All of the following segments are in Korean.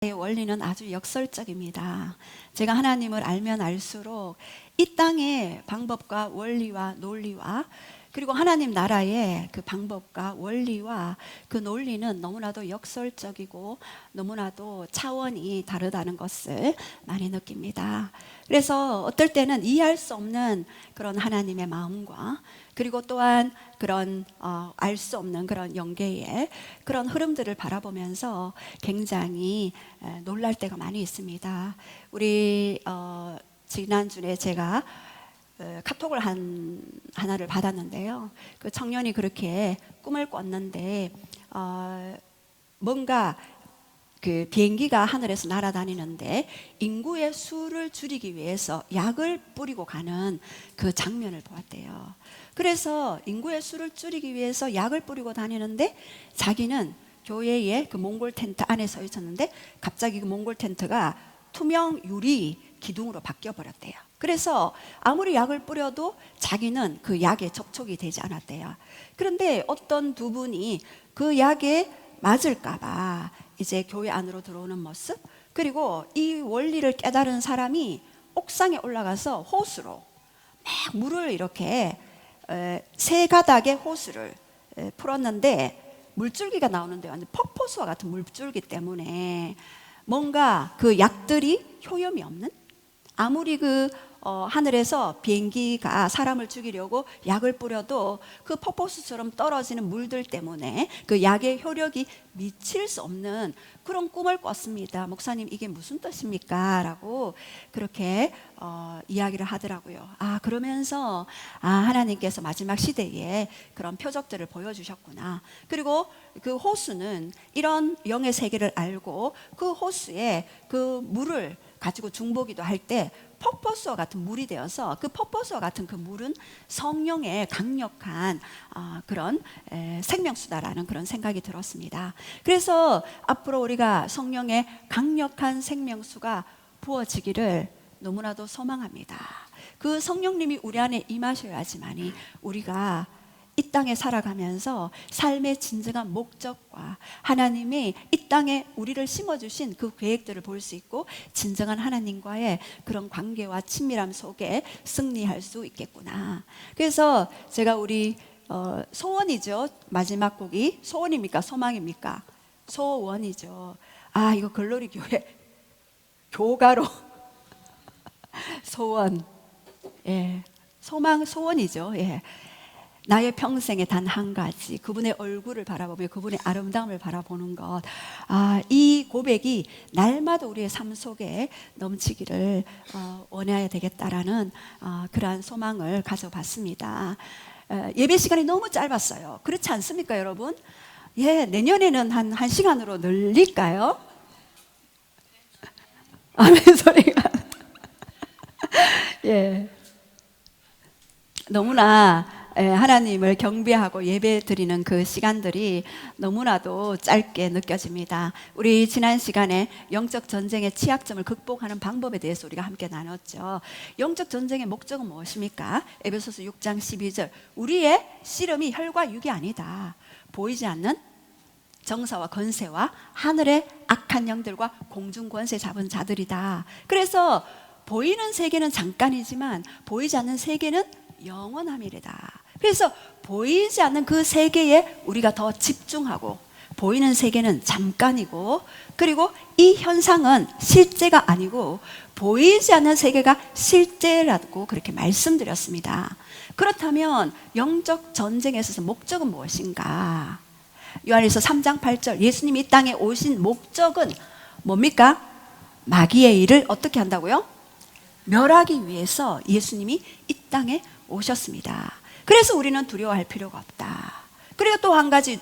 원리는 아주 역설적입니다. 제가 하나님을 알면 알수록 이 땅의 방법과 원리와 논리와 그리고 하나님 나라의 그 방법과 원리와 그 논리는 너무나도 역설적이고 너무나도 차원이 다르다는 것을 많이 느낍니다. 그래서 어떨 때는 이해할 수 없는 그런 하나님의 마음과 그리고 또한 그런 알 수 없는 그런 영계의 그런 흐름들을 바라보면서 굉장히 놀랄 때가 많이 있습니다. 우리 지난주에 제가 카톡을 하나를 받았는데요. 그 청년이 그렇게 꿈을 꿨는데 뭔가 그 비행기가 하늘에서 날아다니는데 인구의 수를 줄이기 위해서 약을 뿌리고 가는 그 장면을 보았대요. 그래서 인구의 수를 줄이기 위해서 약을 뿌리고 다니는데 자기는 교회의 그 몽골 텐트 안에 서 있었는데 갑자기 그 몽골 텐트가 투명 유리 기둥으로 바뀌어 버렸대요. 그래서 아무리 약을 뿌려도 자기는 그 약에 접촉이 되지 않았대요. 그런데 어떤 두 분이 그 약에 맞을까봐 이제 교회 안으로 들어오는 모습, 그리고 이 원리를 깨달은 사람이 옥상에 올라가서 호수로 막 물을 이렇게 세 가닥의 호수를 풀었는데 물줄기가 나오는데 완전 폭포수와 같은 물줄기 때문에 뭔가 그 약들이 효염이 없는, 아무리 그 하늘에서 비행기가 사람을 죽이려고 약을 뿌려도 그 폭포수처럼 떨어지는 물들 때문에 그 약의 효력이 미칠 수 없는 그런 꿈을 꿨습니다. 목사님, 이게 무슨 뜻입니까? 라고 그렇게 이야기를 하더라고요. 그러면서 하나님께서 마지막 시대에 그런 표적들을 보여주셨구나. 그리고 그 호수는 이런 영의 세계를 알고 그 호수에 그 물을 가지고 중보기도 할 때 폭포수와 같은 물이 되어서 그 폭포수와 같은 그 물은 성령의 강력한 그런 생명수다라는 그런 생각이 들었습니다. 그래서 앞으로 우리가 성령의 강력한 생명수가 부어지기를 너무나도 소망합니다. 그 성령님이 우리 안에 임하셔야지만이 우리가 이 땅에 살아가면서 삶의 진정한 목적과 하나님이 이 땅에 우리를 심어주신 그 계획들을 볼 수 있고 진정한 하나님과의 그런 관계와 친밀함 속에 승리할 수 있겠구나. 그래서 제가 우리 소원이죠. 마지막 곡이 소원입니까? 소망입니까? 소원이죠. 이거 글로리 교회 교가로 소원, 소망, 소원이죠. 나의 평생에 단 한 가지, 그분의 얼굴을 바라보며 그분의 아름다움을 바라보는 것. 이 고백이 날마다 우리의 삶 속에 넘치기를 원해야 되겠다라는 그러한 소망을 가져봤습니다. 예배 시간이 너무 짧았어요. 그렇지 않습니까, 여러분? 내년에는 한 1시간으로 늘릴까요? 아멘 소리가. 너무나 하나님을 경배하고 예배 드리는 그 시간들이 너무나도 짧게 느껴집니다. 우리 지난 시간에 영적 전쟁의 취약점을 극복하는 방법에 대해서 우리가 함께 나눴죠. 영적 전쟁의 목적은 무엇입니까? 에베소서 6장 12절, 우리의 씨름이 혈과 육이 아니다. 보이지 않는 정사와 권세와 하늘의 악한 영들과 공중 권세 잡은 자들이다. 그래서 보이는 세계는 잠깐이지만 보이지 않는 세계는 영원함이래다. 그래서 보이지 않는 그 세계에 우리가 더 집중하고, 보이는 세계는 잠깐이고, 그리고 이 현상은 실제가 아니고 보이지 않는 세계가 실제라고 그렇게 말씀드렸습니다. 그렇다면 영적 전쟁에 있어서 목적은 무엇인가? 요한일서 3장 8절, 예수님이 이 땅에 오신 목적은 뭡니까? 마귀의 일을 어떻게 한다고요? 멸하기 위해서 예수님이 이 땅에 오셨습니다. 그래서 우리는 두려워할 필요가 없다. 그리고 또 한 가지,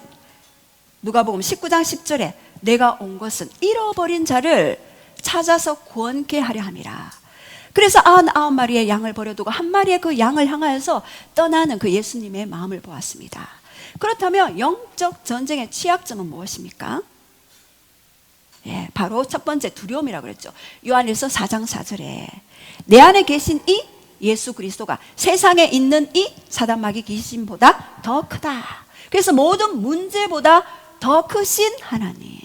누가복음 19장 10절에 내가 온 것은 잃어버린 자를 찾아서 구원케 하려 함이라. 그래서 99마리의 양을 버려두고 한 마리의 그 양을 향하여서 떠나는 그 예수님의 마음을 보았습니다. 그렇다면 영적 전쟁의 취약점은 무엇입니까? 바로 첫 번째 두려움이라고 그랬죠. 요한일서 4장 4절에 내 안에 계신 이 예수 그리스도가 세상에 있는 이 사단 마귀 귀신보다 더 크다. 그래서 모든 문제보다 더 크신 하나님,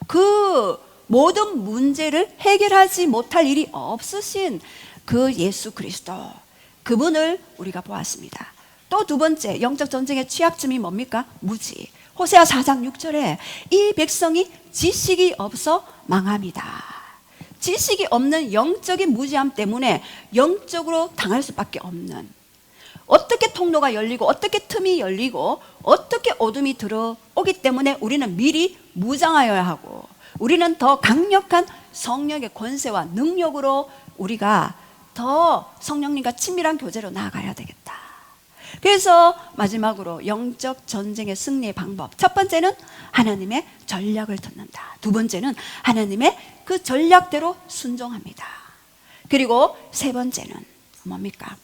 그 모든 문제를 해결하지 못할 일이 없으신 그 예수 그리스도, 그분을 우리가 보았습니다. 또 두 번째 영적 전쟁의 취약점이 뭡니까? 무지. 호세아 4장 6절에 이 백성이 지식이 없어 망합니다. 지식이 없는 영적인 무지함 때문에 영적으로 당할 수밖에 없는, 어떻게 통로가 열리고 어떻게 틈이 열리고 어떻게 어둠이 들어오기 때문에 우리는 미리 무장하여야 하고, 우리는 더 강력한 성령의 권세와 능력으로 우리가 더 성령님과 친밀한 교제로 나아가야 되겠다. 그래서 마지막으로 영적 전쟁의 승리의 방법, 첫 번째는 하나님의 전략을 듣는다. 두 번째는 하나님의 그 전략대로 순종합니다. 그리고 세 번째는 뭡니까?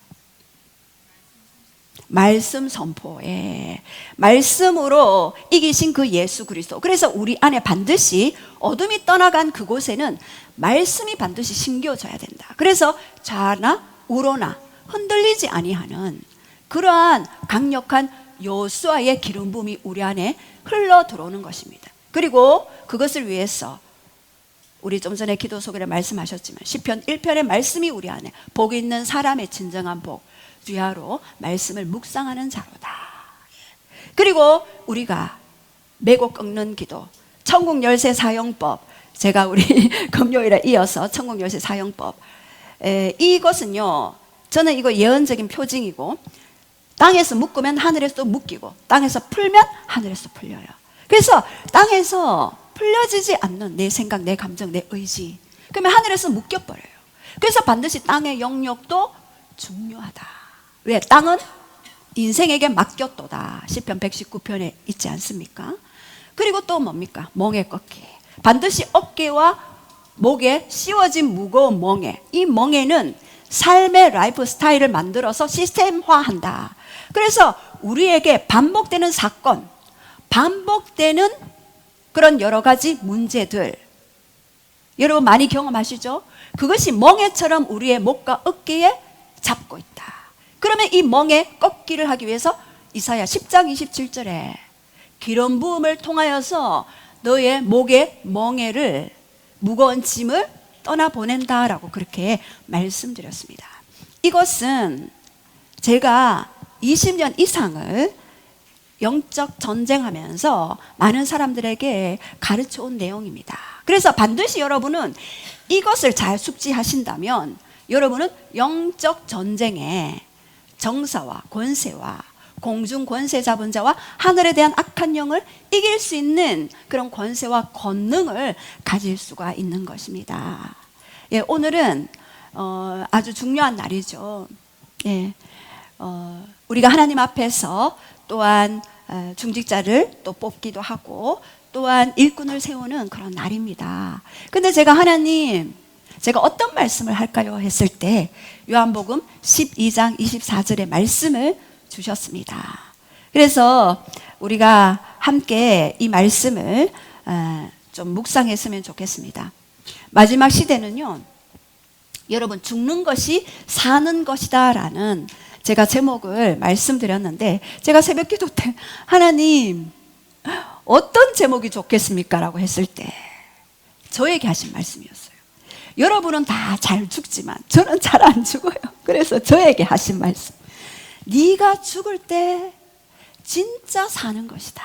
말씀 선포에, 말씀으로 이기신 그 예수 그리스도. 그래서 우리 안에 반드시 어둠이 떠나간 그곳에는 말씀이 반드시 심겨져야 된다. 그래서 좌나 우로나 흔들리지 아니하는 그러한 강력한 여호수아의 기름 부음이 우리 안에 흘러 들어오는 것입니다. 그리고 그것을 위해서 우리 좀 전에 기도 속에 말씀하셨지만 시편 1편의 말씀이 우리 안에, 복 있는 사람의 진정한 복, 주야로 말씀을 묵상하는 자로다. 그리고 우리가 메고 꺾는 기도, 천국 열쇠 사용법, 제가 우리 금요일에 이어서 천국 열쇠 사용법, 이것은요, 저는 이거 예언적인 표징이고, 땅에서 묶으면 하늘에서 또 묶이고 땅에서 풀면 하늘에서 풀려요. 그래서 땅에서 풀려지지 않는 내 생각, 내 감정, 내 의지, 그러면 하늘에서 묶여버려요. 그래서 반드시 땅의 영역도 중요하다. 왜? 땅은 인생에게 맡겼도다. 시편 119편에 있지 않습니까? 그리고 또 뭡니까? 멍에 꺾기. 반드시 어깨와 목에 씌워진 무거운 멍에, 이 멍에는 삶의 라이프 스타일을 만들어서 시스템화한다. 그래서 우리에게 반복되는 사건, 반복되는 그런 여러 가지 문제들, 여러분 많이 경험하시죠? 그것이 멍에처럼 우리의 목과 어깨에 잡고 있다. 그러면 이 멍에 꺾기를 하기 위해서 이사야 10장 27절에 기름 부음을 통하여서 너의 목의 멍에를, 무거운 짐을 떠나보낸다라고 그렇게 말씀드렸습니다. 이것은 제가 20년 이상을 영적 전쟁하면서 많은 사람들에게 가르쳐 온 내용입니다. 그래서 반드시 여러분은 이것을 잘 숙지하신다면 여러분은 영적 전쟁의 정사와 권세와 공중 권세 잡은 자와 하늘에 대한 악한 영을 이길 수 있는 그런 권세와 권능을 가질 수가 있는 것입니다. 예, 오늘은 아주 중요한 날이죠. 예, 우리가 하나님 앞에서 또한 중직자를 또 뽑기도 하고 또한 일꾼을 세우는 그런 날입니다. 근데 제가 하나님, 제가 어떤 말씀을 할까요? 했을 때 요한복음 12장 24절의 말씀을 주셨습니다. 그래서 우리가 함께 이 말씀을 좀 묵상했으면 좋겠습니다. 마지막 시대는요, 여러분 죽는 것이 사는 것이다 라는 제가 제목을 말씀드렸는데, 제가 새벽 기도 때 하나님 어떤 제목이 좋겠습니까? 라고 했을 때 저에게 하신 말씀이었어요. 여러분은 다 잘 죽지만 저는 잘 안 죽어요. 그래서 저에게 하신 말씀, 네가 죽을 때 진짜 사는 것이다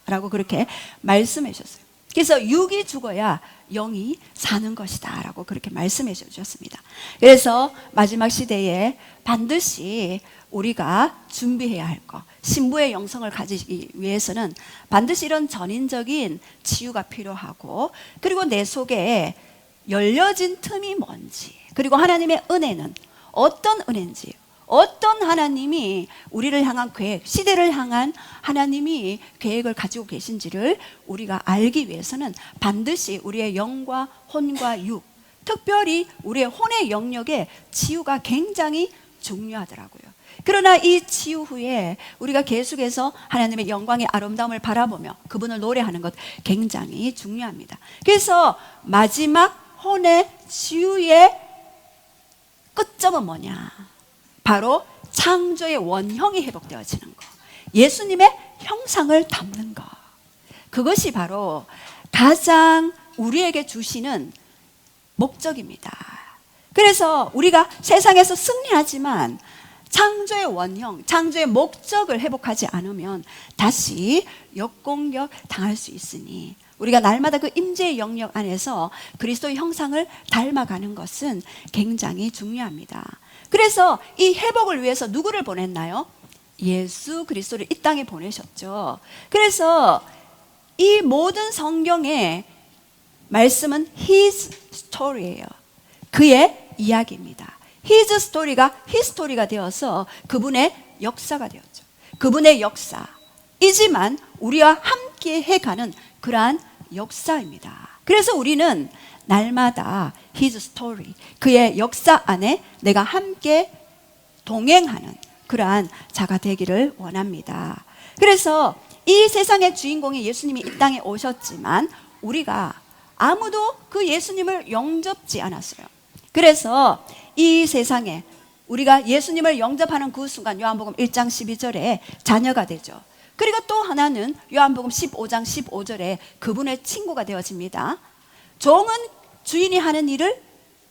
라고 그렇게 말씀해 주셨어요. 그래서 육이 죽어야 영이 사는 것이다 라고 그렇게 말씀해 주셨습니다. 그래서 마지막 시대에 반드시 우리가 준비해야 할 것, 신부의 영성을 가지기 위해서는 반드시 이런 전인적인 치유가 필요하고, 그리고 내 속에 열려진 틈이 뭔지, 그리고 하나님의 은혜는 어떤 은혜인지, 어떤 하나님이 우리를 향한 계획, 시대를 향한 하나님이 계획을 가지고 계신지를 우리가 알기 위해서는 반드시 우리의 영과 혼과 육, 특별히 우리의 혼의 영역에 치유가 굉장히 중요하더라고요. 그러나 이 치유 후에 우리가 계속해서 하나님의 영광의 아름다움을 바라보며 그분을 노래하는 것 굉장히 중요합니다. 그래서 마지막 혼의 치유의 끝점은 뭐냐? 바로 창조의 원형이 회복되어지는 것, 예수님의 형상을 담는 것, 그것이 바로 가장 우리에게 주시는 목적입니다. 그래서 우리가 세상에서 승리하지만 창조의 원형, 창조의 목적을 회복하지 않으면 다시 역공격 당할 수 있으니 우리가 날마다 그 임재의 영역 안에서 그리스도의 형상을 닮아가는 것은 굉장히 중요합니다. 그래서 이 회복을 위해서 누구를 보냈나요? 예수 그리스도를 이 땅에 보내셨죠. 그래서 이 모든 성경의 말씀은 His story예요. 그의 이야기입니다. His story가 히스토리가 되어서 그분의 역사가 되었죠. 그분의 역사이지만 우리와 함께 해가는 그러한 역사입니다. 그래서 우리는 날마다 His story, 그의 역사 안에 내가 함께 동행하는 그러한 자가 되기를 원합니다. 그래서 이 세상의 주인공이 예수님이 이 땅에 오셨지만 우리가 아무도 그 예수님을 영접지 않았어요. 그래서 이 세상에 우리가 예수님을 영접하는 그 순간 요한복음 1장 12절에 자녀가 되죠. 그리고 또 하나는 요한복음 15장 15절에 그분의 친구가 되어집니다. 종은 주인이 하는 일을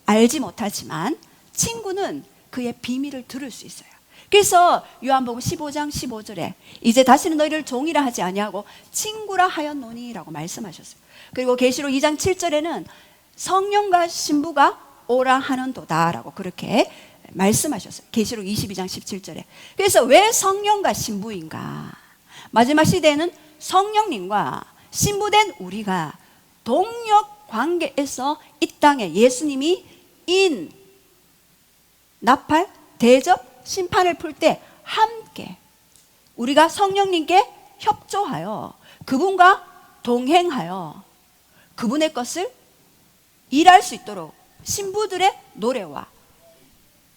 알지 못하지만 친구는 그의 비밀을 들을 수 있어요. 그래서 요한복음 15장 15절에 이제 다시는 너희를 종이라 하지 아니하고 친구라 하였노니라고 말씀하셨어요. 그리고 계시록 2장 7절에는 성령과 신부가 오라 하는도다라고 그렇게 말씀하셨어요. 계시록 22장 17절에. 그래서 왜 성령과 신부인가? 마지막 시대에는 성령님과 신부된 우리가 동력 관계에서 이 땅에 예수님이 나팔, 대접, 심판을 풀 때 함께 우리가 성령님께 협조하여 그분과 동행하여 그분의 것을 일할 수 있도록 신부들의 노래와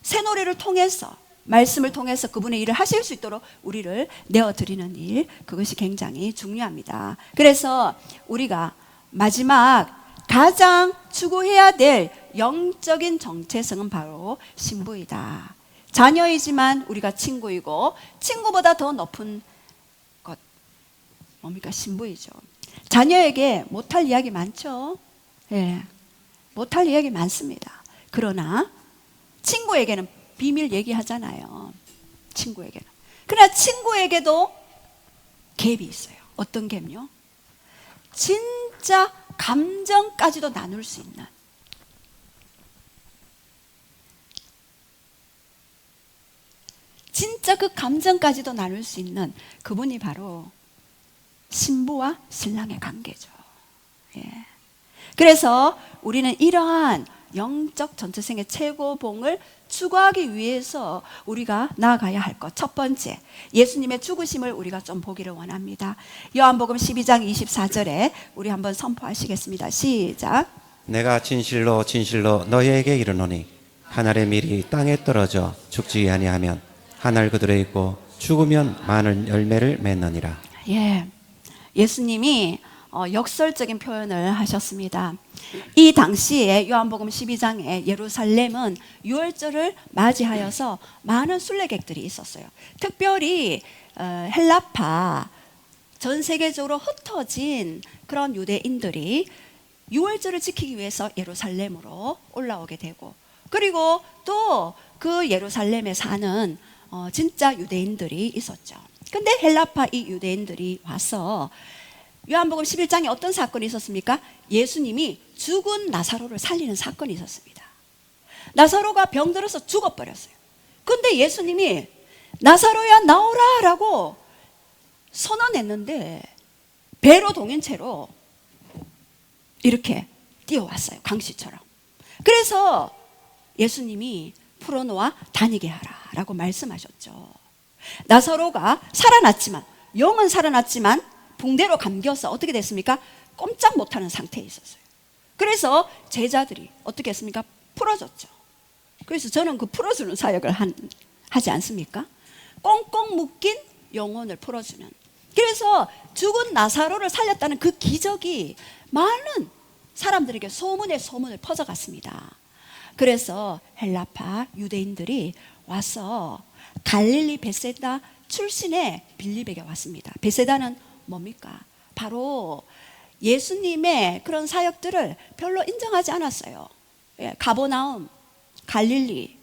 새 노래를 통해서 말씀을 통해서 그분의 일을 하실 수 있도록 우리를 내어드리는 일, 그것이 굉장히 중요합니다. 그래서 우리가 마지막 가장 추구해야 될 영적인 정체성은 바로 신부이다. 자녀이지만 우리가 친구이고 친구보다 더 높은 것 뭡니까? 신부이죠. 자녀에게 못할 이야기 많죠. 예, 못할 이야기 많습니다. 그러나 친구에게는 비밀 얘기하잖아요. 친구에게는. 그러나 친구에게도 갭이 있어요. 어떤 갭요? 진짜 감정까지도 나눌 수 있는, 진짜 그 감정까지도 나눌 수 있는 그분이 바로 신부와 신랑의 관계죠. 예. 그래서 우리는 이러한 영적 전체성의 최고봉을 추구하기 위해서 우리가 나아가야 할 것, 첫 번째, 예수님의 죽으심을 우리가 좀 보기를 원합니다. 요한복음 12장 24절에 우리 한번 선포하시겠습니다. 시작. 내가 진실로 진실로 너희에게 이르노니 한 알의 밀이 땅에 떨어져 죽지 아니하면 한 알 그들에 있고 죽으면 많은 열매를 맺느니라. 예, 예수님이 역설적인 표현을 하셨습니다. 이 당시에 요한복음 12장에 예루살렘은 유월절을 맞이하여서 많은 순례객들이 있었어요. 특별히 헬라파, 전 세계적으로 흩어진 그런 유대인들이 유월절을 지키기 위해서 예루살렘으로 올라오게 되고, 그리고 또 그 예루살렘에 사는 진짜 유대인들이 있었죠. 근데 헬라파 이 유대인들이 와서 요한복음 11장에 어떤 사건이 있었습니까? 예수님이 죽은 나사로를 살리는 사건이 있었습니다. 나사로가 병들어서 죽어버렸어요. 근데 예수님이 나사로야 나오라 라고 선언했는데 배로 동인 채로 이렇게 뛰어왔어요. 강시처럼. 그래서 예수님이 풀어놓아 다니게 하라 라고 말씀하셨죠. 나사로가 살아났지만, 영은 살아났지만 붕대로 감겨서 어떻게 됐습니까? 꼼짝 못하는 상태에 있었어요. 그래서 제자들이 어떻게 했습니까? 풀어줬죠. 그래서 저는 그 풀어주는 사역을 하지 않습니까? 꽁꽁 묶인 영혼을 풀어주는. 그래서 죽은 나사로를 살렸다는 그 기적이 많은 사람들에게 소문에 소문을 퍼져갔습니다. 그래서 헬라파 유대인들이 와서 갈릴리 베세다 출신의 빌립에게 왔습니다. 베세다는 뭡니까? 바로 예수님의 그런 사역들을 별로 인정하지 않았어요. 가버나움, 갈릴리,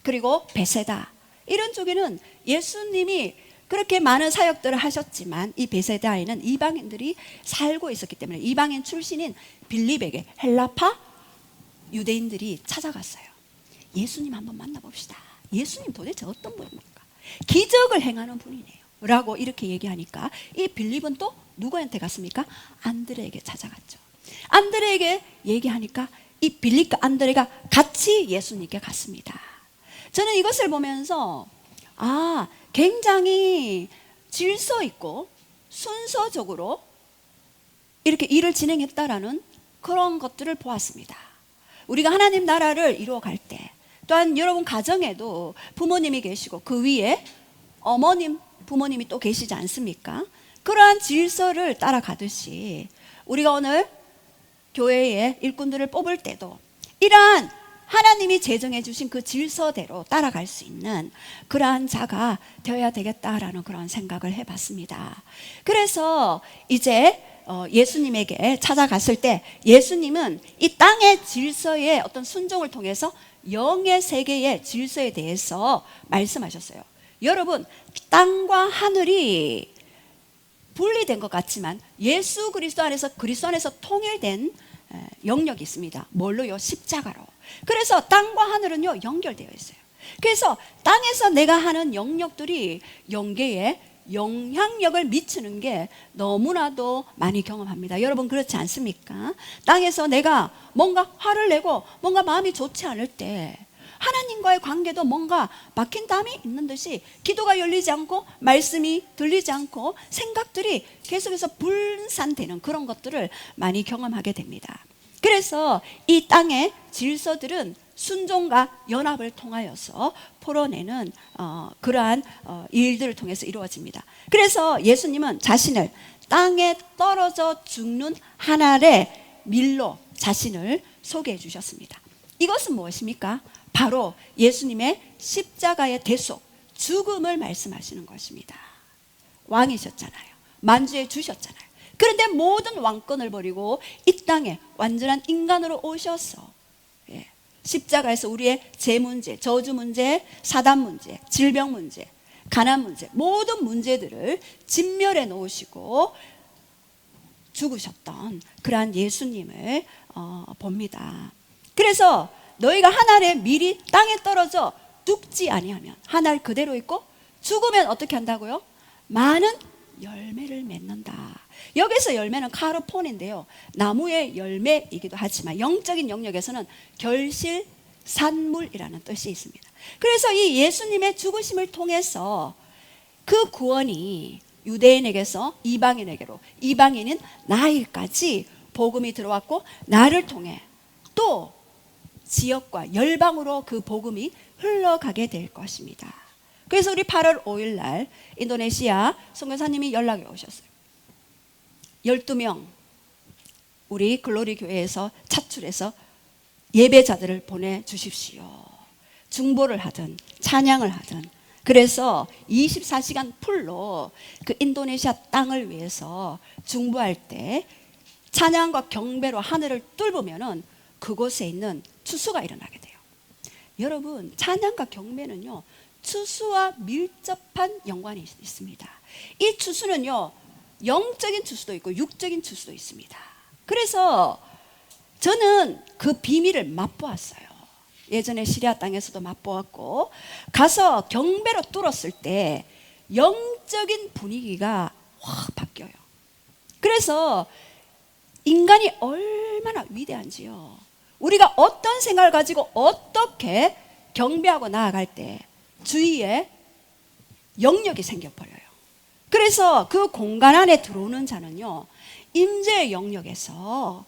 그리고 베세다, 이런 쪽에는 예수님이 그렇게 많은 사역들을 하셨지만 이 베세다에는 이방인들이 살고 있었기 때문에 이방인 출신인 빌립에게 헬라파 유대인들이 찾아갔어요. 예수님 한번 만나봅시다. 예수님 도대체 어떤 분입니까? 기적을 행하는 분이네요 라고 이렇게 얘기하니까 이 빌립은 또 누구한테 갔습니까? 안드레에게 찾아갔죠. 안드레에게 얘기하니까 이 빌립과 안드레가 같이 예수님께 갔습니다. 저는 이것을 보면서 굉장히 질서 있고 순서적으로 이렇게 일을 진행했다라는 그런 것들을 보았습니다. 우리가 하나님 나라를 이루어갈 때, 또한 여러분 가정에도 부모님이 계시고 그 위에 어머님, 부모님이 또 계시지 않습니까? 그러한 질서를 따라가듯이 우리가 오늘 교회의 일꾼들을 뽑을 때도 이러한 하나님이 제정해 주신 그 질서대로 따라갈 수 있는 그러한 자가 되어야 되겠다라는 그런 생각을 해봤습니다. 그래서 이제 예수님에게 찾아갔을 때 예수님은 이 땅의 질서의 어떤 순종을 통해서 영의 세계의 질서에 대해서 말씀하셨어요. 여러분, 땅과 하늘이 분리된 것 같지만 예수 그리스도 안에서 통일된 영역이 있습니다. 뭘로요? 십자가로. 그래서 땅과 하늘은요 연결되어 있어요. 그래서 땅에서 내가 하는 영역들이 영계에 영향력을 미치는 게 너무나도 많이 경험합니다. 여러분 그렇지 않습니까? 땅에서 내가 뭔가 화를 내고 뭔가 마음이 좋지 않을 때 하나님과의 관계도 뭔가 막힌 담이 있는 듯이 기도가 열리지 않고 말씀이 들리지 않고 생각들이 계속해서 분산되는 그런 것들을 많이 경험하게 됩니다. 그래서 이 땅의 질서들은 순종과 연합을 통하여서 풀어내는 그러한 일들을 통해서 이루어집니다. 그래서 예수님은 자신을 땅에 떨어져 죽는 한 알의 밀로 자신을 소개해 주셨습니다. 이것은 무엇입니까? 바로 예수님의 십자가의 대속, 죽음을 말씀하시는 것입니다. 왕이셨잖아요. 만주해 주셨잖아요. 그런데 모든 왕권을 버리고 이 땅에 완전한 인간으로 오셔서 십자가에서 우리의 죄 문제, 저주 문제, 사단 문제, 질병 문제, 가난 문제, 모든 문제들을 진멸해 놓으시고 죽으셨던 그러한 예수님을 봅니다. 그래서 너희가 한 알의 밀이 땅에 떨어져 죽지 아니하면 한 알 그대로 있고 죽으면 어떻게 한다고요? 많은 열매를 맺는다. 여기서 열매는 카르폰인데요, 나무의 열매이기도 하지만 영적인 영역에서는 결실산물이라는 뜻이 있습니다. 그래서 이 예수님의 죽으심을 통해서 그 구원이 유대인에게서 이방인에게로, 이방인인 나에게까지 복음이 들어왔고 나를 통해 또 지역과 열방으로 그 복음이 흘러가게 될 것입니다. 그래서 우리 8월 5일 날 인도네시아 선교사님이 연락이 오셨어요. 12명 우리 글로리 교회에서 차출해서 예배자들을 보내주십시오. 중보를 하든 찬양을 하든. 그래서 24시간 풀로 그 인도네시아 땅을 위해서 중보할 때 찬양과 경배로 하늘을 뚫으면은 그곳에 있는 추수가 일어나게 돼요. 여러분, 찬양과 경배는요 추수와 밀접한 연관이 있습니다. 이 추수는요 영적인 추수도 있고 육적인 추수도 있습니다. 그래서 저는 그 비밀을 맛보았어요. 예전에 시리아 땅에서도 맛보았고 가서 경배로 뚫었을 때 영적인 분위기가 확 바뀌어요. 그래서 인간이 얼마나 위대한지요, 우리가 어떤 생각을 가지고 어떻게 경배하고 나아갈 때 주위에 영역이 생겨버려요. 그래서 그 공간 안에 들어오는 자는요 임재의 영역에서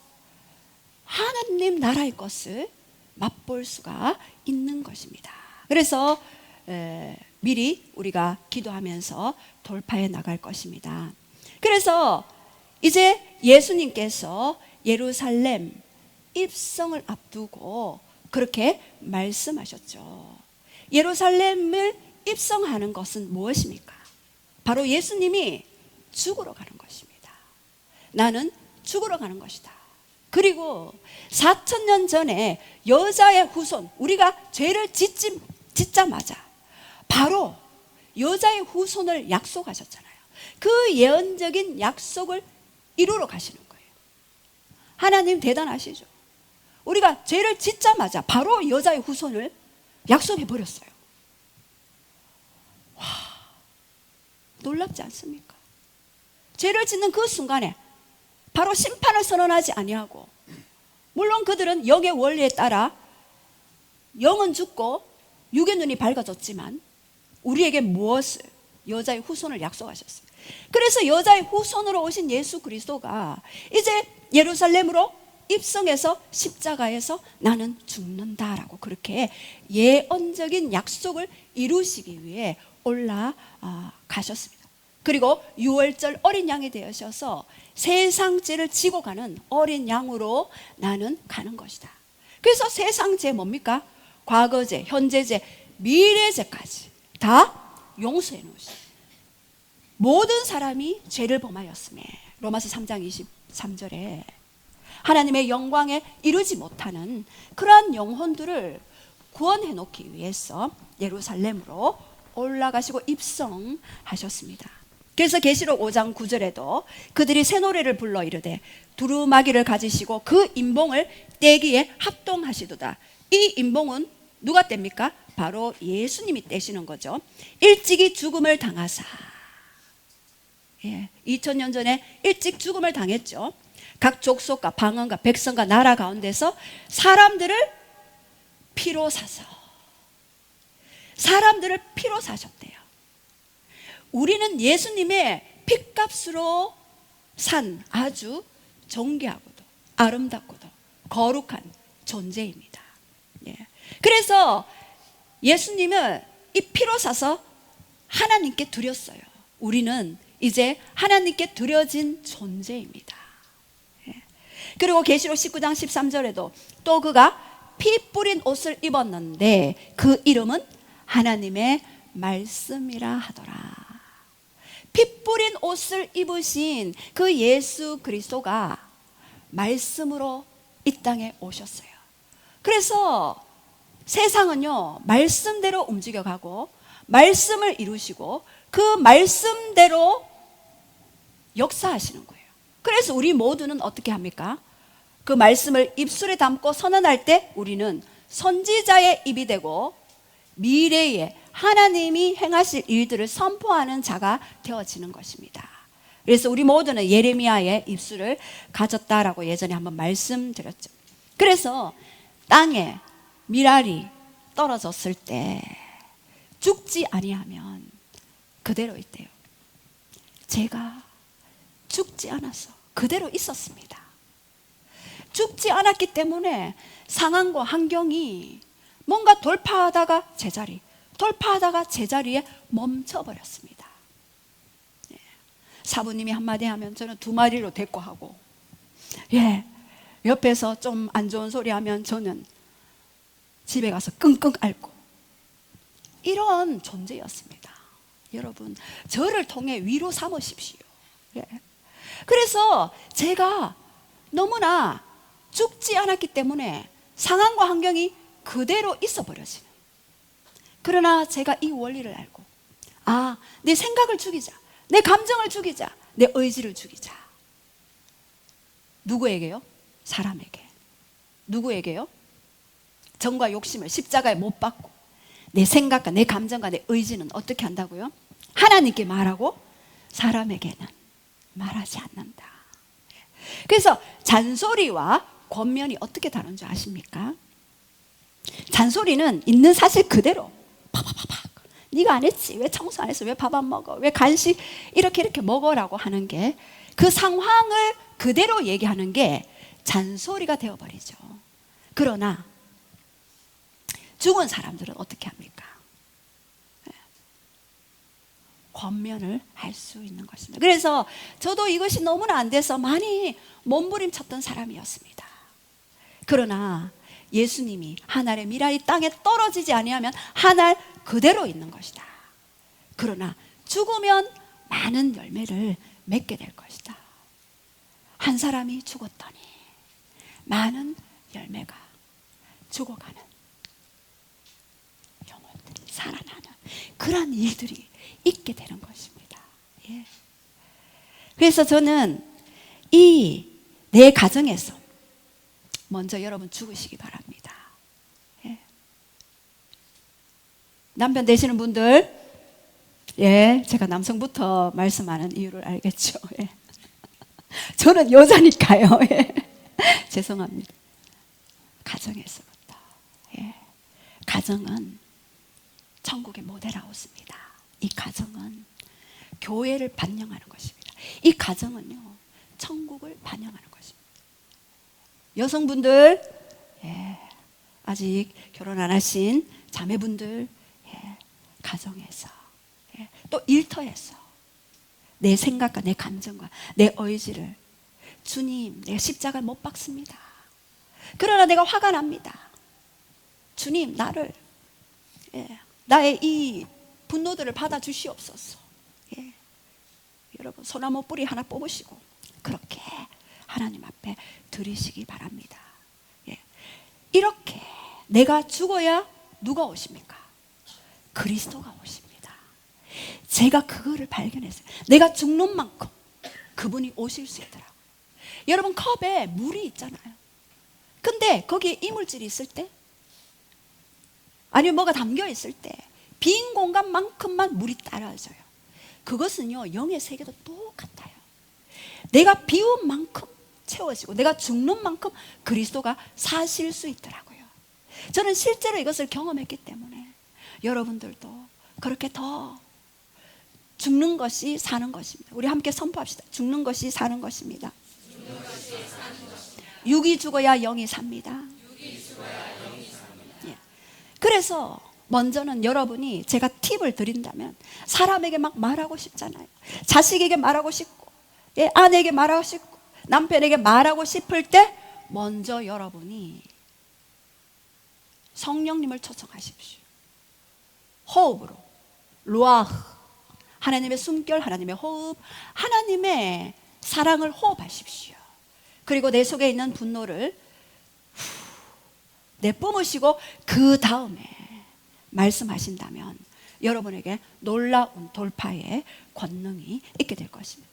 하나님 나라의 것을 맛볼 수가 있는 것입니다. 그래서 미리 우리가 기도하면서 돌파해 나갈 것입니다. 그래서 이제 예수님께서 예루살렘 입성을 앞두고 그렇게 말씀하셨죠. 예루살렘을 입성하는 것은 무엇입니까? 바로 예수님이 죽으러 가는 것입니다. 나는 죽으러 가는 것이다. 그리고 4,000년 전에 여자의 후손, 우리가 죄를 짓자마자 바로 여자의 후손을 약속하셨잖아요. 그 예언적인 약속을 이루러 가시는 거예요. 하나님 대단하시죠. 우리가 죄를 짓자마자 바로 여자의 후손을 약속해 버렸어요. 와, 놀랍지 않습니까? 죄를 짓는 그 순간에 바로 심판을 선언하지 아니하고, 물론 그들은 영의 원리에 따라 영은 죽고 육의 눈이 밝아졌지만 우리에게 무엇을? 여자의 후손을 약속하셨어요. 그래서 여자의 후손으로 오신 예수 그리스도가 이제 예루살렘으로 입성해서 십자가에서 나는 죽는다라고 그렇게 예언적인 약속을 이루시기 위해 올라가셨습니다. 그리고 유월절 어린 양이 되셔서 세상 죄를 지고 가는 어린 양으로 나는 가는 것이다. 그래서 세상 죄 뭡니까? 과거죄, 현재죄, 미래죄까지 다 용서해 놓으시고, 모든 사람이 죄를 범하였음에 로마서 3장 23절에 하나님의 영광에 이르지 못하는 그러한 영혼들을 구원해 놓기 위해서 예루살렘으로 올라가시고 입성하셨습니다. 그래서 계시록 5장 9절에도 그들이 새 노래를 불러 이르되 두루마기를 가지시고 그 인봉을 떼기에 합동하시도다. 이 인봉은 누가 뗍니까? 바로 예수님이 떼시는 거죠. 일찍이 죽음을 당하사, 2000년 전에 일찍 죽음을 당했죠. 각 족속과 방언과 백성과 나라 가운데서 사람들을 피로 사서, 사람들을 피로 사셨대요. 우리는 예수님의 핏값으로 산 아주 존귀하고도 아름답고도 거룩한 존재입니다. 그래서 예수님을 이 피로 사서 하나님께 드렸어요. 우리는 이제 하나님께 드려진 존재입니다. 그리고 계시록 19장 13절에도 또 그가 피 뿌린 옷을 입었는데 그 이름은 하나님의 말씀이라 하더라. 피 뿌린 옷을 입으신 그 예수 그리스도가 말씀으로 이 땅에 오셨어요. 그래서 세상은요, 말씀대로 움직여가고 말씀을 이루시고 그 말씀대로 역사하시는 거예요. 그래서 우리 모두는 어떻게 합니까? 그 말씀을 입술에 담고 선언할 때 우리는 선지자의 입이 되고 미래에 하나님이 행하실 일들을 선포하는 자가 되어지는 것입니다. 그래서 우리 모두는 예레미야의 입술을 가졌다라고 예전에 한번 말씀드렸죠. 그래서 땅에 밀알이 떨어졌을 때 죽지 아니하면 그대로 있대요. 제가 죽지 않아서 그대로 있었습니다. 죽지 않았기 때문에 상황과 환경이 뭔가 돌파하다가 제자리, 돌파하다가 제자리에 멈춰버렸습니다. 사부님이 한마디 하면 저는 두 마디로 대꾸하고, 옆에서 좀 안 좋은 소리 하면 저는 집에 가서 끙끙 앓고, 이런 존재였습니다. 여러분, 저를 통해 위로 삼으십시오. 그래서 제가 너무나 죽지 않았기 때문에 상황과 환경이 그대로 있어 버려지는, 그러나 제가 이 원리를 알고, 내 생각을 죽이자, 내 감정을 죽이자, 내 의지를 죽이자. 누구에게요? 사람에게. 누구에게요? 정과 욕심을 십자가에 못 박고 내 생각과 내 감정과 내 의지는 어떻게 한다고요? 하나님께 말하고 사람에게는 말하지 않는다. 그래서 잔소리와 권면이 어떻게 다른 줄 아십니까? 잔소리는 있는 사실 그대로 팍팍팍팍, 네가 안 했지, 왜 청소 안 했어, 왜 밥 안 먹어, 왜 간식 이렇게 먹어라고 하는 게, 그 상황을 그대로 얘기하는 게 잔소리가 되어버리죠. 그러나 죽은 사람들은 어떻게 합니까? 권면을 할 수 있는 것입니다. 그래서 저도 이것이 너무나 안 돼서 많이 몸부림쳤던 사람이었습니다. 그러나 예수님이 한 알의 밀알이 땅에 떨어지지 아니하면 한 알 그대로 있는 것이다. 그러나 죽으면 많은 열매를 맺게 될 것이다. 한 사람이 죽었더니 많은 열매가 죽어가는, 영혼들이 살아나는 그런 일들이 있게 되는 것입니다. 예. 그래서 저는 이 내 가정에서 먼저 여러분 죽으시기 바랍니다. 예. 남편 되시는 분들, 예, 제가 남성부터 말씀하는 이유를 알겠죠. 예. 저는 여자니까요. 예. 죄송합니다. 가정에서부터. 예. 가정은 천국의 모델하우스입니다. 이 가정은 교회를 반영하는 것입니다. 이 가정은요, 천국을 반영하는 것입니다. 여성분들, 예, 아직 결혼 안 하신 자매분들, 예, 가정에서, 예, 또 일터에서 내 생각과 내 감정과 내 의지를, 주님, 내가 십자가를 못 박습니다. 그러나 내가 화가 납니다. 주님, 나를, 예, 나의 이 분노들을 받아주시옵소서. 예. 여러분, 소나무 뿌리 하나 뽑으시고 그렇게 하나님 앞에 드리시기 바랍니다. 예. 이렇게 내가 죽어야 누가 오십니까? 그리스도가 오십니다. 제가 그거를 발견했어요. 내가 죽는 만큼 그분이 오실 수 있더라고요. 여러분, 컵에 물이 있잖아요. 근데 거기에 이물질이 있을 때, 아니면 뭐가 담겨 있을 때 빈 공간만큼만 물이 따라져요. 그것은요, 영의 세계도 똑같아요. 내가 비운 만큼 채워지고 내가 죽는 만큼 그리스도가 사실 수 있더라고요. 저는 실제로 이것을 경험했기 때문에 여러분들도 그렇게 더 죽는 것이 사는 것입니다. 우리 함께 선포합시다. 죽는 것이 사는 것입니다. 육이 죽어야 영이 삽니다. 예. 그래서 먼저는 여러분이, 제가 팁을 드린다면, 사람에게 막 말하고 싶잖아요. 자식에게 말하고 싶고, 예, 아내에게 말하고 싶고, 남편에게 말하고 싶을 때 먼저 여러분이 성령님을 초청하십시오. 호흡으로, 루아흐, 하나님의 숨결, 하나님의 호흡, 하나님의 사랑을 호흡하십시오. 그리고 내 속에 있는 분노를 내뿜으시고 그 다음에 말씀하신다면 여러분에게 놀라운 돌파의 권능이 있게 될 것입니다.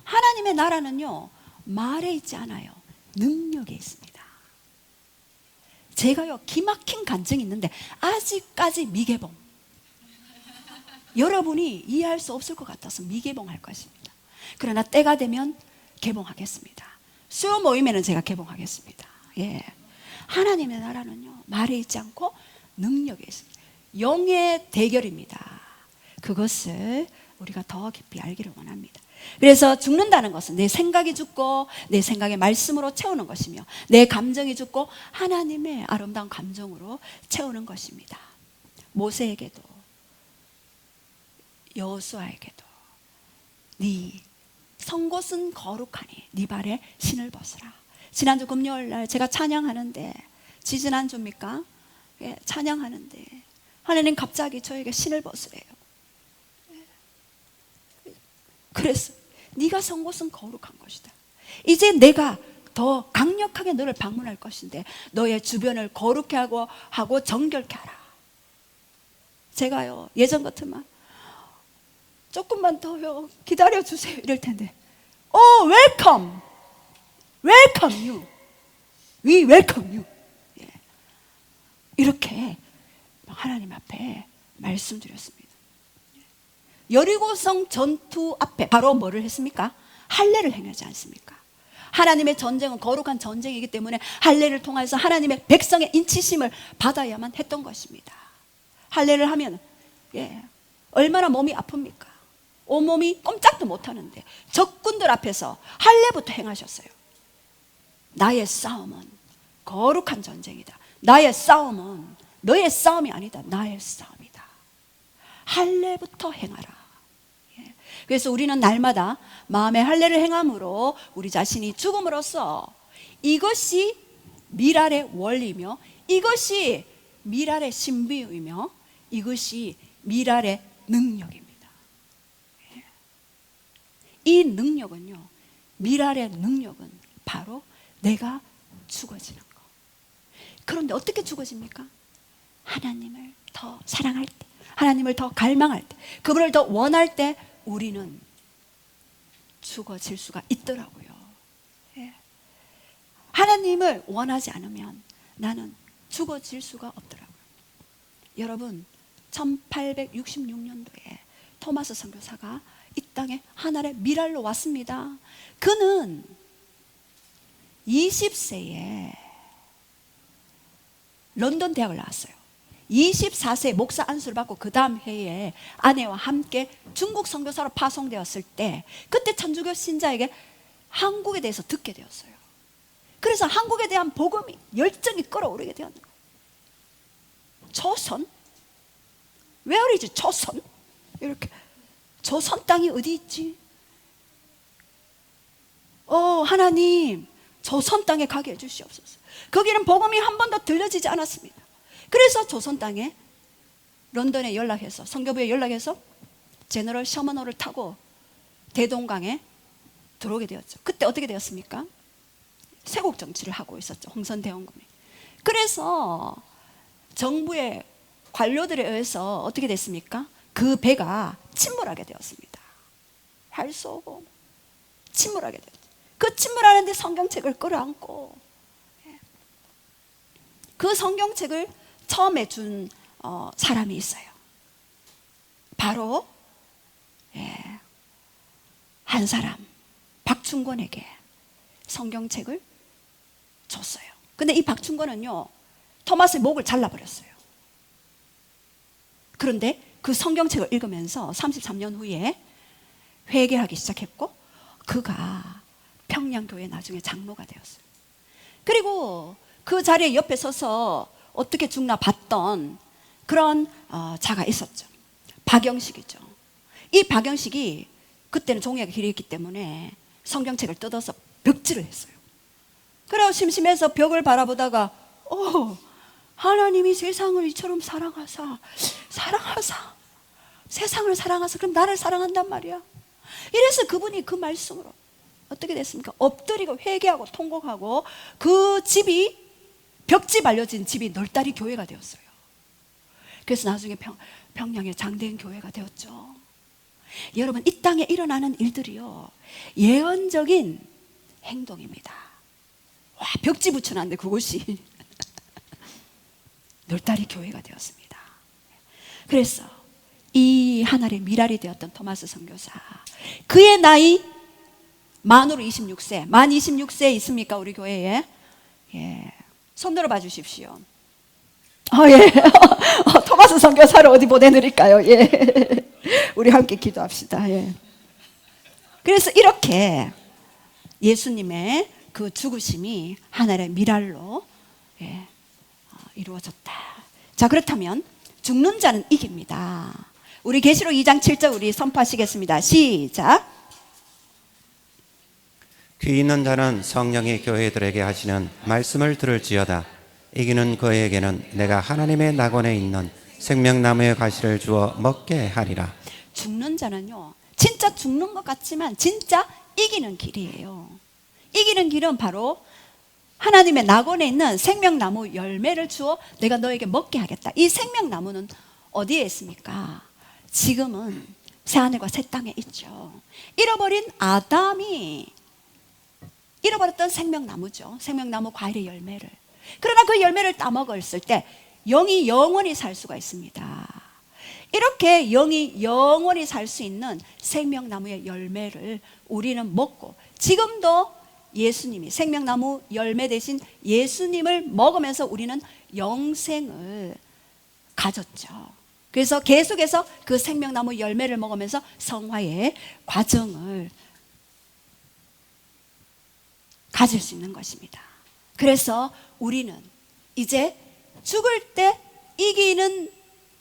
하나님의 나라는요, 말에 있지 않아요. 능력에 있습니다. 제가요, 기막힌 간증이 있는데 아직까지 미개봉, 여러분이 이해할 수 없을 것 같아서 미개봉할 것입니다. 그러나 때가 되면 개봉하겠습니다. 수요 모임에는 제가 개봉하겠습니다. 예. 하나님의 나라는요, 말에 있지 않고 능력에 있습니다. 영의 대결입니다. 그것을 우리가 더 깊이 알기를 원합니다. 그래서 죽는다는 것은 내 생각이 죽고 내 생각의 말씀으로 채우는 것이며, 내 감정이 죽고 하나님의 아름다운 감정으로 채우는 것입니다. 모세에게도 여호수아에게도 네 선 곳은 거룩하니 네 발에 신을 벗으라. 지난주 금요일날 제가 찬양하는데, 지지난주입니까? 예, 찬양하는데 하나님 갑자기 저에게 신을 벗으래요. 그래서 네가 선 곳은 거룩한 것이다. 이제 내가 더 강력하게 너를 방문할 것인데 너의 주변을 거룩해 하고 정결케 하라. 제가요, 예전 같으면 조금만 더요, 기다려주세요 이럴 텐데, welcome, welcome you, we welcome you. 예. 이렇게 하나님 앞에 말씀드렸습니다. 여리고성 전투 앞에 바로 뭐를 했습니까? 할례를 행하지 않습니까? 하나님의 전쟁은 거룩한 전쟁이기 때문에 할례를 통해서 하나님의 백성의 인치심을 받아야만 했던 것입니다. 할례를 하면, 예, 얼마나 몸이 아픕니까? 온몸이 꼼짝도 못하는데 적군들 앞에서 할례부터 행하셨어요. 나의 싸움은 거룩한 전쟁이다. 나의 싸움은 너의 싸움이 아니다. 나의 싸움이다. 할례부터 행하라. 예. 그래서 우리는 날마다 마음의 할례를 행함으로 우리 자신이 죽음으로써 이것이 미랄의 원리며, 이것이 미랄의 신비이며, 이것이 미랄의 능력입니다. 이 능력은요, 미랄의 능력은 바로 내가 죽어지는 거. 그런데 어떻게 죽어집니까? 하나님을 더 사랑할 때, 하나님을 더 갈망할 때, 그분을 더 원할 때 우리는 죽어질 수가 있더라고요. 예. 하나님을 원하지 않으면 나는 죽어질 수가 없더라고요. 여러분, 1866년도에 토마스 선교사가 이 땅에 하늘의 미랄로 왔습니다. 그는 20세에 런던 대학을 나왔어요. 24세에 목사 안수를 받고 그 다음 해에 아내와 함께 중국 선교사로 파송되었을 때 그때 천주교 신자에게 한국에 대해서 듣게 되었어요. 그래서 한국에 대한 복음이 열정이 끌어오르게 되었는 거예요. 조선? Where is 조선? 이렇게 조선 땅이 어디 있지? 하나님 조선 땅에 가게 해주시옵소서. 거기는 복음이 한 번도 들려지지 않았습니다. 그래서 조선 땅에 런던에 연락해서 선교부에 연락해서 제너럴 셔먼호를 타고 대동강에 들어오게 되었죠. 그때 어떻게 되었습니까? 쇄국 정치를 하고 있었죠. 홍선대원군이. 그래서 정부의 관료들에 의해서 어떻게 됐습니까? 그 배가 침몰하게 되었습니다. 할 수 없고 침몰하게 되었죠. 그 침몰하는데 성경책을 끌어안고 그 성경책을 처음에 준 사람이 있어요. 바로 한 사람, 박충권에게 성경책을 줬어요. 근데 이 박충권은요, 토마스의 목을 잘라버렸어요. 그런데 그 성경책을 읽으면서 33년 후에 회개하기 시작했고, 그가 평양교회 나중에 장로가 되었어요. 그리고 그 자리에 옆에 서서 어떻게 죽나 봤던 그런 자가 있었죠. 박영식이죠. 이 박영식이 그때는 종이가 길었기 때문에 성경책을 뜯어서 벽지를 했어요. 그래서 심심해서 벽을 바라보다가 하나님이 세상을 이처럼 사랑하사 세상을 사랑하사 그럼 나를 사랑한단 말이야. 이래서 그분이 그 말씀으로 어떻게 됐습니까? 엎드리고 회개하고 통곡하고 그 집이 벽지 발려진 집이 널다리 교회가 되었어요. 그래서 나중에 평양의 장대인 교회가 되었죠. 여러분, 이 땅에 일어나는 일들이요, 예언적인 행동입니다. 와, 벽지 붙여놨는데 그곳이 널다리 교회가 되었습니다. 그래서 이 하늘의 미랄이 되었던 토마스 선교사, 그의 나이 만으로 26세, 만 26세 있습니까? 우리 교회에? 예. 손 들어봐 주십시오. 예. 토마스 선교사를 어디 보내드릴까요? 예. 우리 함께 기도합시다. 예. 그래서 이렇게 예수님의 그 죽으심이 하늘의 미랄로 이루어졌다. 자, 그렇다면 죽는 자는 이깁니다. 우리 계시록 2장 7절 우리 선포하시겠습니다. 시작. 귀 있는 자는 성령이 교회들에게 하시는 말씀을 들을지어다. 이기는 그에게는 내가 하나님의 낙원에 있는 생명나무의 가시를 주어 먹게 하리라. 죽는 자는요, 진짜 죽는 것 같지만 진짜 이기는 길이에요. 이기는 길은 바로 하나님의 낙원에 있는 생명나무 열매를 주어 내가 너에게 먹게 하겠다. 이 생명나무는 어디에 있습니까? 지금은 새하늘과 새 땅에 있죠. 잃어버린 아담이 잃어버렸던 생명나무죠. 생명나무 과일의 열매를. 그러나 그 열매를 따먹었을 때 영이 영원히 살 수가 있습니다. 이렇게 영이 영원히 살 수 있는 생명나무의 열매를 우리는 먹고, 지금도 예수님이 생명나무 열매 대신 예수님을 먹으면서 우리는 영생을 가졌죠. 그래서 계속해서 그 생명나무 열매를 먹으면서 성화의 과정을 가질 수 있는 것입니다. 그래서 우리는 이제 죽을 때 이기는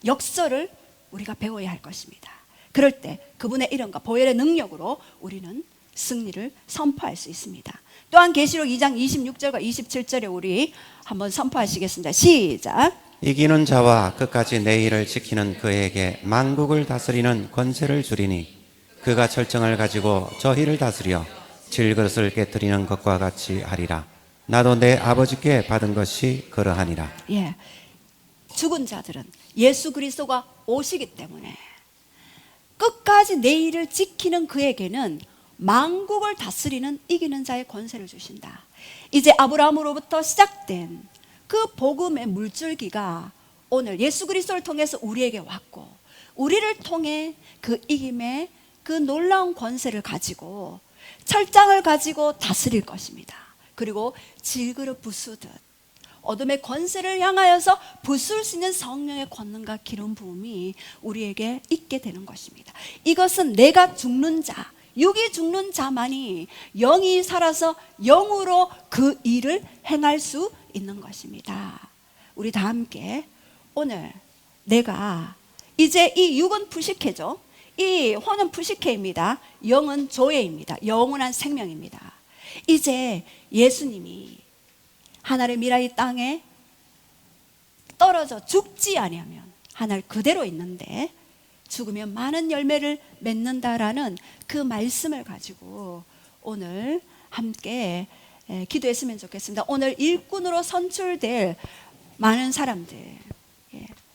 역설을 우리가 배워야 할 것입니다. 그럴 때 그분의 이름과 보혈의 능력으로 우리는 승리를 선포할 수 있습니다. 또한 계시록 2장 26절과 27절에 우리 한번 선포하시겠습니다. 시작. 이기는 자와 끝까지 내 일을 지키는 그에게 만국을 다스리는 권세를 주리니 그가 철정을 가지고 저희를 다스려 질그릇을 깨뜨리는 것과 같이 하리라. 나도 내 아버지께 받은 것이 그러하니라. 예, 죽은 자들은 예수 그리스도가 오시기 때문에 끝까지 내 일을 지키는 그에게는 만국을 다스리는 이기는 자의 권세를 주신다. 이제 아브라함으로부터 시작된 그 복음의 물줄기가 오늘 예수 그리스도를 통해서 우리에게 왔고, 우리를 통해 그 이김의 그 놀라운 권세를 가지고 철장을 가지고 다스릴 것입니다. 그리고 질그릇 부수듯 어둠의 권세를 향하여서 부술 수 있는 성령의 권능과 기름 부음이 우리에게 있게 되는 것입니다. 이것은 내가 죽는 자, 육이 죽는 자만이 영이 살아서 영으로 그 일을 행할 수 있는 것입니다. 우리 다 함께 오늘 내가 이제 이 육은 부식해죠. 이 혼은 부식해입니다. 영은 조예입니다. 영원한 생명입니다. 이제 예수님이 하늘의 미라이 땅에 떨어져 죽지 아니하면 하늘 그대로 있는데 죽으면 많은 열매를 맺는다라는 그 말씀을 가지고 오늘 함께 기도했으면 좋겠습니다. 오늘 일꾼으로 선출될 많은 사람들,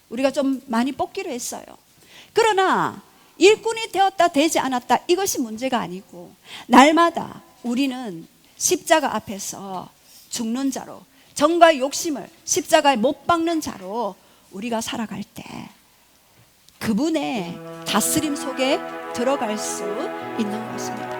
우리가 좀 많이 뽑기로 했어요. 그러나 일꾼이 되었다 되지 않았다 이것이 문제가 아니고, 날마다 우리는 십자가 앞에서 죽는 자로, 정과 욕심을 십자가에 못 박는 자로 우리가 살아갈 때 그분의 다스림 속에 들어갈 수 있는 것입니다.